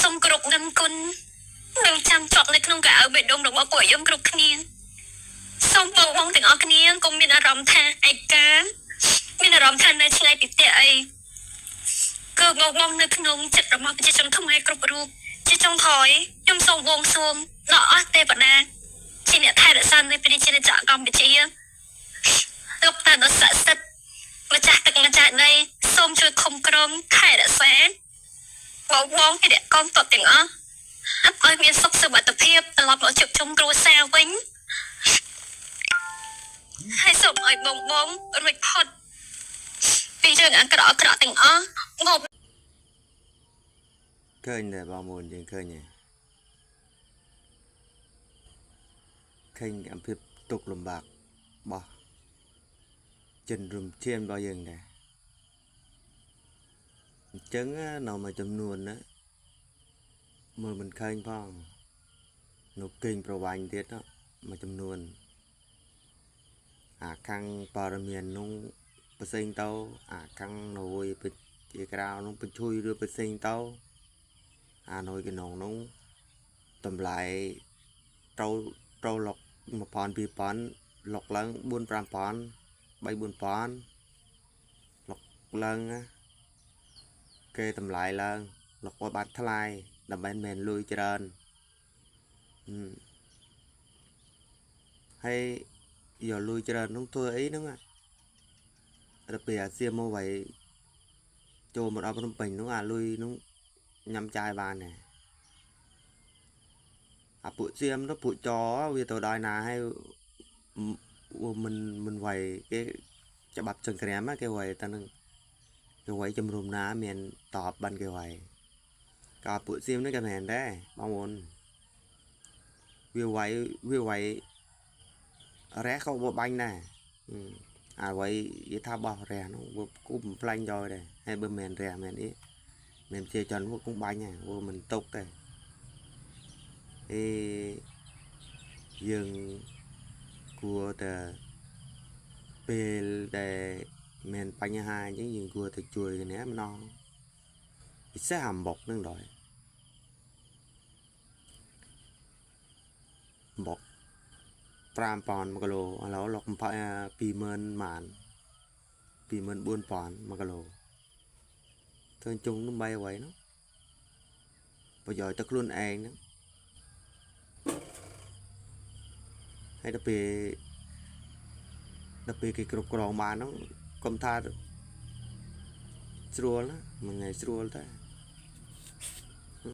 សូមគោរពដឹងគុណនិងចាំជាប់នៅក្នុងកៅអៅបេះដូងរបស់ពួកខ្ញុំគ្រប់គ្នាសូមបងទាំងអស់គ្នាកុំមានអារម្មណ៍ថាឯកាមានអារម្មណ៍ថានៅឆ្ងាយពីផ្ទះអីគឺបងនៅក្នុងចិត្តរបស់ប្រជាជនខ្មែរគ្រប់រូបជាចុងក្រោយខ្ញុំសូមបួងសួងដល់អស់ទេវតាជាអ្នកថែរក្សានៅព្រះរាជាណាចក្រកម្ពុជាលោកតាដ៏ស័ក្តិសិទ្ធិម្ចាស់ទឹកម្ចាស់ដីសូមជួយคุ้មគ្រងថែរក្សាបងពីអ្នកកងទ័ពទាំងអស់ឲ្យមានសុខសុវត្ថិភាពត្រឡប់មកជួបជុំគ្រួសារវិញហើយសូមឲ្យបងរួចផុតពីរឿងអាក្រក់ទាំងអស់មកឃើញតែបងប្អូនយើងឃើញអំពីទុកលំបាករបស់ជនរួមជាតិរបស់យើងដែរអញ្ចឹងនៅមួយចំនួនណាមើលមិនឃើញផងនៅគេងប្រវាញ់ទៀតមួយចំនួនអាខាងព័ត៌មាននោះផ្សេងទៅអាខាងនៅជាក្រៅនោះបញ្ជួយឬផ្សេងទៅអានៅក្នុងនោះតម្លៃត្រូវលុក 1000 2000លុកឡើង 4 5000 3 4000លុកឡើងគេតម្លៃឡើងលុកឲ្យបានថ្លៃដើម្បីមិនលួយច្រើនហើយយកលួយច្រើននោះធ្វើអីហ្នឹងទៅពេលអាសៀមមកໄວចូលមកដល់ភ្នំពេញនោះអាលុយនោះញ៉ាំចាយបានដែរអាពួកសៀមទៅពួកចវាទៅដល់ណាហើយមិនໄວគេច្បាប់ចង្ក្រាមគេໄວតែនឹងគេໄວជំរុំណាមានតបបានគេໄວក៏ពួកសៀមនេះក៏មែនដែរបងប្អូនវាไวរះក៏បាញ់ដែរអាໄວនិយាយថាបោះរះនោះវាគូបំផ្លាញយកដែរហើយបើមិនរះមែនអីមិនជាចន់វាគង់បាញ់ហ្នឹងវាមិនຕົកទេយើងគួរតែពេលដែលមានបញ្ហាអញ្ចឹងយើងគួរតែជួយគ្នាម្ដងពិសេសអាមុកហ្នឹងដល់មុក 5000 1 គីឡូឥឡូវលុក20000ម៉ាន 24000 1 គីឡូធ្វើជុងនឹង3អ្វីនោះប្រយោជន៍ទៅខ្លួនឯងហ្នឹងហើយដល់ពេលគេគ្រប់គ្រងបានហ្នឹងកុំថាស្រួលណាមួយថ្ងៃស្រួលតែ